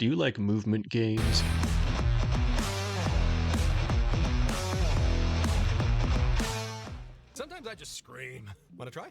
Do you like movement games? Sometimes I just scream. Wanna try?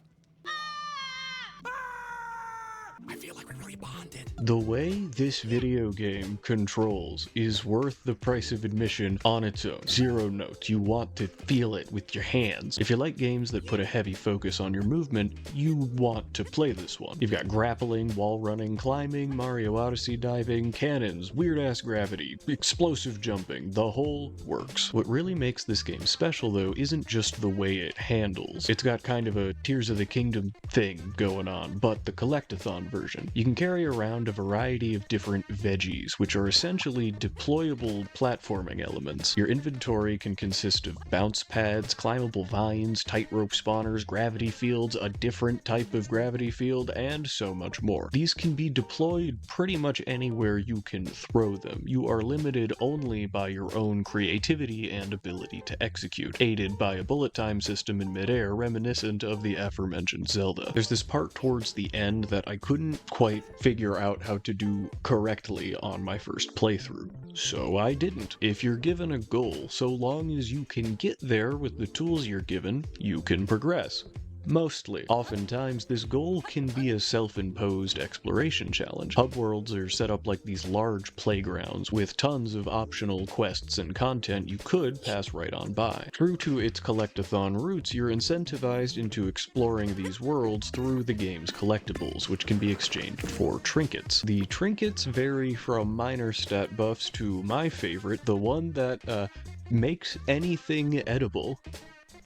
I feel like we're really bonded. The way this video game controls is worth the price of admission on its own. Zero notes. You want to feel it with your hands. If you like games that put a heavy focus on your movement, you want to play this one. You've got grappling, wall running, climbing, Mario Odyssey diving, cannons, weird-ass gravity, explosive jumping, the whole works. What really makes this game special, though, isn't just the way it handles. It's got kind of a Tears of the Kingdom thing going on, but the collectathon version. You can carry around a variety of different veggies, which are essentially deployable platforming elements. Your inventory can consist of bounce pads, climbable vines, tightrope spawners, gravity fields, a different type of gravity field, and so much more. These can be deployed pretty much anywhere you can throw them. You are limited only by your own creativity and ability to execute, aided by a bullet time system in midair reminiscent of the aforementioned Zelda. There's this part towards the end that I couldn't quite figure out how to do correctly on my first playthrough, so I didn't. If you're given a goal, so long as you can get there with the tools you're given, you can progress. Mostly. Oftentimes, this goal can be a self-imposed exploration challenge. Hub worlds are set up like these large playgrounds with tons of optional quests and content you could pass right on by. True to its collectathon roots, you're incentivized into exploring these worlds through the game's collectibles, which can be exchanged for trinkets. The trinkets vary from minor stat buffs to my favorite, the one that makes anything edible.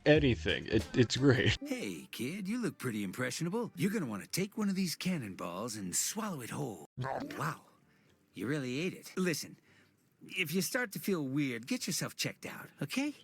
Anything. It's great. Hey, kid, you look pretty impressionable. You're gonna want to take one of these cannonballs and swallow it whole. Wow, you really ate it. Listen, if you start to feel weird, get yourself checked out, okay?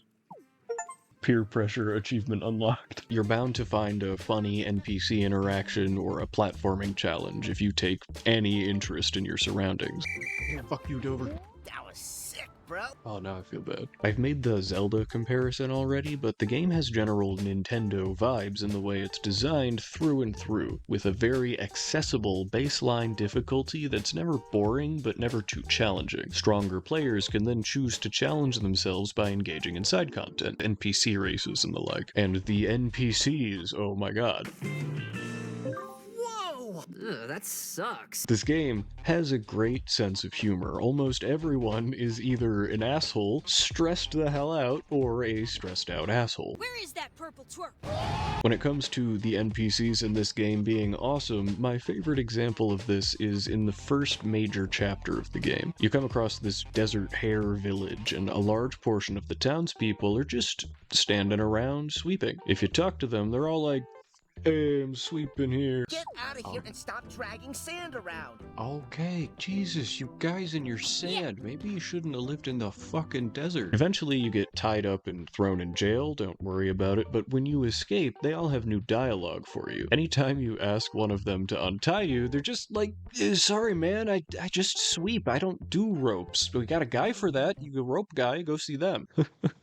Peer pressure achievement unlocked. You're bound to find a funny NPC interaction or a platforming challenge if you take any interest in your surroundings. Yeah, fuck you, Dover. That was sick, bro. Oh, now I feel bad. I've made the Zelda comparison already, but the game has general Nintendo vibes in the way it's designed through and through, with a very accessible baseline difficulty that's never boring but never too challenging. Stronger players can then choose to challenge themselves by engaging in side content, NPC races and the like. And the NPCs, oh my god. Ugh, that sucks. This game has a great sense of humor. Almost everyone is either an asshole, stressed the hell out, or a stressed out asshole. Where is that purple twerp? When it comes to the NPCs in this game being awesome, my favorite example of this is in the first major chapter of the game. You come across this desert hare village, and a large portion of the townspeople are just standing around sweeping. If you talk to them, they're all like, "Hey, I'm sweeping here." Get out of here and stop dragging sand around. Okay, Jesus, you guys in your sand. Maybe you shouldn't have lived in the fucking desert. Eventually you get tied up and thrown in jail, don't worry about it, but when you escape, they all have new dialogue for you. Anytime you ask one of them to untie you, they're just like, "Sorry man, I just sweep, I don't do ropes. We got a guy for that, you a rope guy, go see them."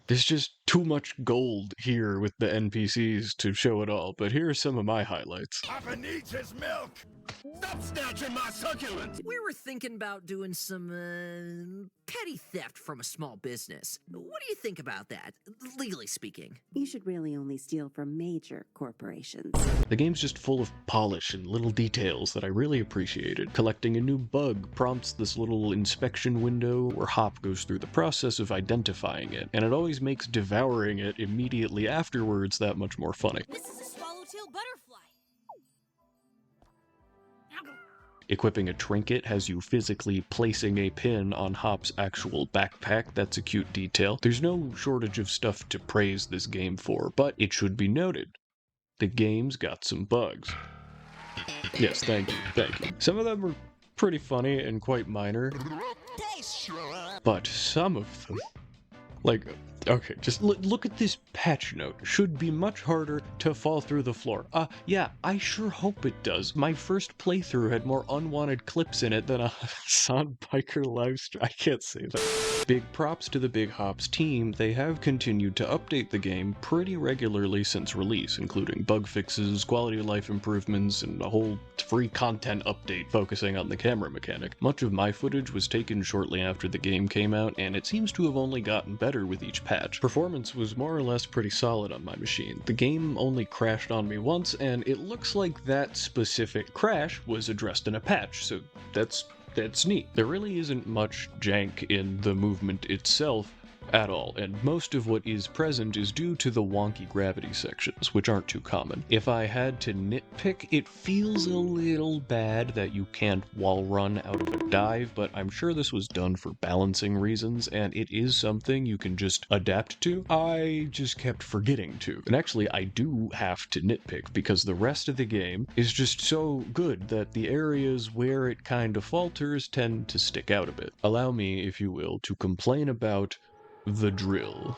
There's just too much gold here with the NPCs to show it all, but here are some of my highlights. Papa needs his milk! Stop snatching my succulent! We were thinking about doing some, petty theft from a small business. What do you think about that, legally speaking? You should really only steal from major corporations. The game's just full of polish and little details that I really appreciated. Collecting a new bug prompts this little inspection window where Hop goes through the process of identifying it, and it always makes devouring it immediately afterwards that much more funny. This is a swallowtail butterfly. Equipping a trinket has you physically placing a pin on Hop's actual backpack. That's a cute detail. There's no shortage of stuff to praise this game for, but it should be noted, the game's got some bugs. Yes, thank you. Some of them are pretty funny and quite minor, but some of them, like, okay, just look at this patch note. Should be much harder to fall through the floor. Yeah, I sure hope it does. My first playthrough had more unwanted clips in it than a Sonic Biker live stream. I can't say that. Big props to the Big Hops team, they have continued to update the game pretty regularly since release, including bug fixes, quality of life improvements, and a whole free content update focusing on the camera mechanic. Much of my footage was taken shortly after the game came out, and it seems to have only gotten better with each patch. Performance was more or less pretty solid on my machine. The game only crashed on me once, and it looks like that specific crash was addressed in a patch, so that's neat. There really isn't much jank in the movement itself at all, and most of what is present is due to the wonky gravity sections, which aren't too common. If I had to nitpick, it feels a little bad that you can't wall run out of a dive, but I'm sure this was done for balancing reasons, and it is something you can just adapt to. I just kept forgetting to. And actually, I do have to nitpick, because the rest of the game is just so good that the areas where it kind of falters tend to stick out a bit. Allow me, if you will, to complain about the drill.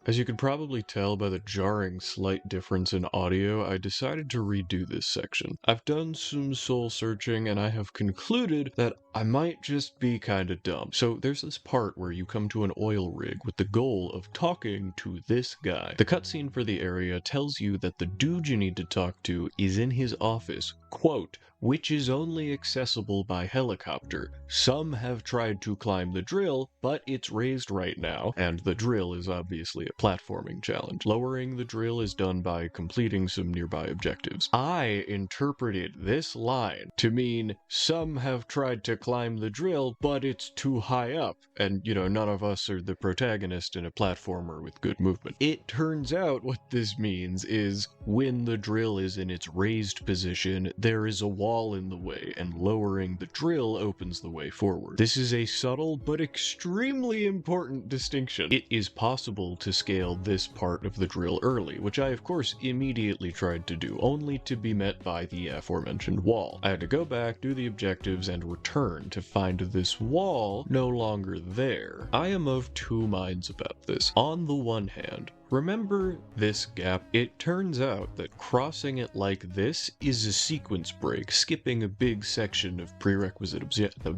As you could probably tell by the jarring slight difference in audio, I decided to redo this section. I've done some soul searching and I have concluded that I might just be kinda dumb. So there's this part where you come to an oil rig with the goal of talking to this guy. The cutscene for the area tells you that the dude you need to talk to is in his office, quote, which is only accessible by helicopter. Some have tried to climb the drill, but it's raised right now, and the drill is obviously a platforming challenge. Lowering the drill is done by completing some nearby objectives. I interpreted this line to mean some have tried to climb the drill, but it's too high up, and, none of us are the protagonist in a platformer with good movement. It turns out what this means is when the drill is in its raised position, there is a wall in the way, and lowering the drill opens the way forward. This is a subtle but extremely important distinction. It is possible to scale this part of the drill early, which I of course immediately tried to do, only to be met by the aforementioned wall. I had to go back, do the objectives, and return to find this wall no longer there. I am of two minds about this. On the one hand, remember this gap? It turns out that crossing it like this is a sequence break, skipping a big section of prerequisite objectives.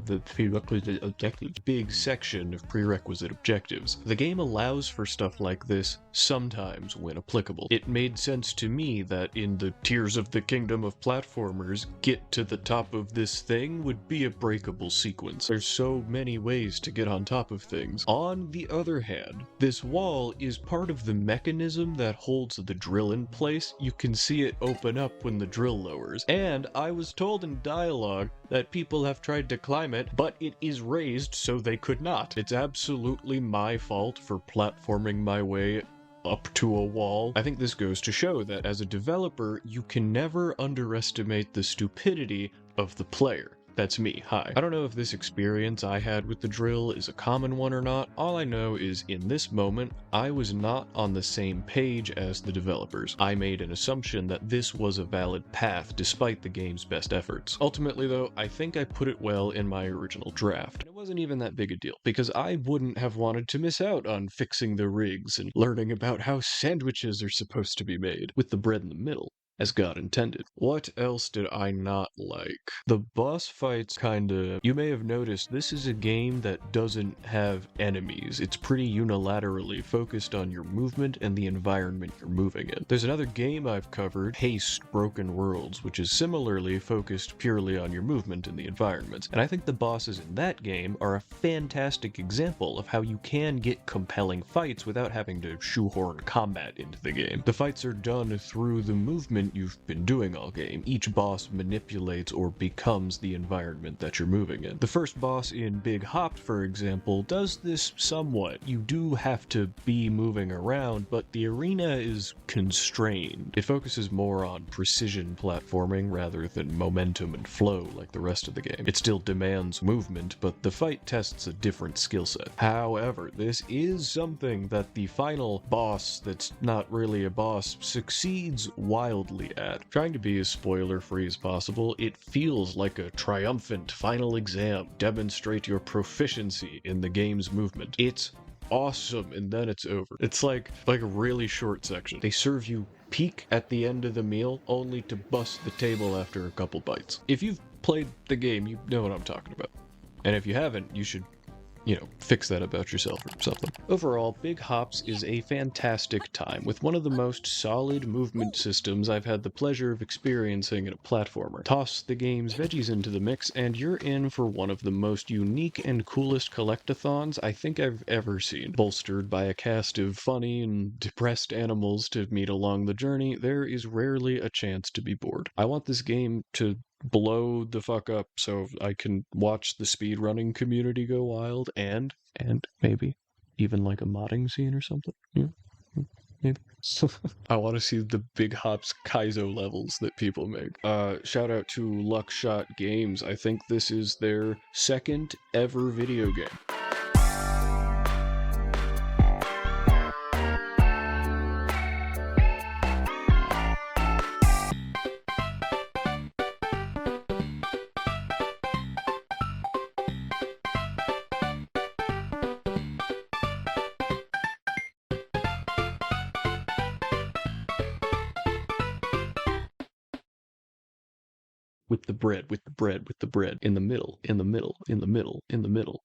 The game allows for stuff like this sometimes when applicable. It made sense to me that in the Tears of the Kingdom of platformers, get to the top of this thing would be a breakable sequence. There's so many ways to get on top of things. On the other hand, this wall is part of the mechanism that holds the drill in place. You can see it open up when the drill lowers. And I was told in dialogue that people have tried to climb it, but it is raised so they could not. It's absolutely my fault for platforming my way up to a wall. I think this goes to show that as a developer, you can never underestimate the stupidity of the player. That's me, hi. I don't know if this experience I had with the drill is a common one or not. All I know is in this moment, I was not on the same page as the developers. I made an assumption that this was a valid path despite the game's best efforts. Ultimately though, I think I put it well in my original draft. It wasn't even that big a deal, because I wouldn't have wanted to miss out on fixing the rigs and learning about how sandwiches are supposed to be made, with the bread in the middle, as God intended. What else did I not like? The boss fights kinda... You may have noticed this is a game that doesn't have enemies. It's pretty unilaterally focused on your movement and the environment you're moving in. There's another game I've covered, Haste Broken Worlds, which is similarly focused purely on your movement and the environment. And I think the bosses in that game are a fantastic example of how you can get compelling fights without having to shoehorn combat into the game. The fights are done through the movement you've been doing all game. Each boss manipulates or becomes the environment that you're moving in. The first boss in Big Hops, for example, does this somewhat. You do have to be moving around, but the arena is constrained. It focuses more on precision platforming rather than momentum and flow like the rest of the game. It still demands movement, but the fight tests a different skill set. However, this is something that the final boss that's not really a boss succeeds wildly at. Trying to be as spoiler-free as possible, it feels like a triumphant final exam. Demonstrate your proficiency in the game's movement. It's awesome, and then it's over. It's like a really short section. They serve you peak at the end of the meal, only to bust the table after a couple bites. If you've played the game, you know what I'm talking about. And if you haven't, you should fix that about yourself or something. Overall, Big Hops is a fantastic time with one of the most solid movement systems I've had the pleasure of experiencing in a platformer. Toss the game's veggies into the mix, and you're in for one of the most unique and coolest collectathons I think I've ever seen. Bolstered by a cast of funny and depressed animals to meet along the journey, there is rarely a chance to be bored. I want this game to blow the fuck up so I can watch the speedrunning community go wild and maybe even like a modding scene or something. Yeah, maybe. I want to see the Big Hops Kaizo levels that people make. Shout out to Luckshot Games. I think this is their second ever video game. With the bread, in the middle, in the middle, in the middle, in the middle.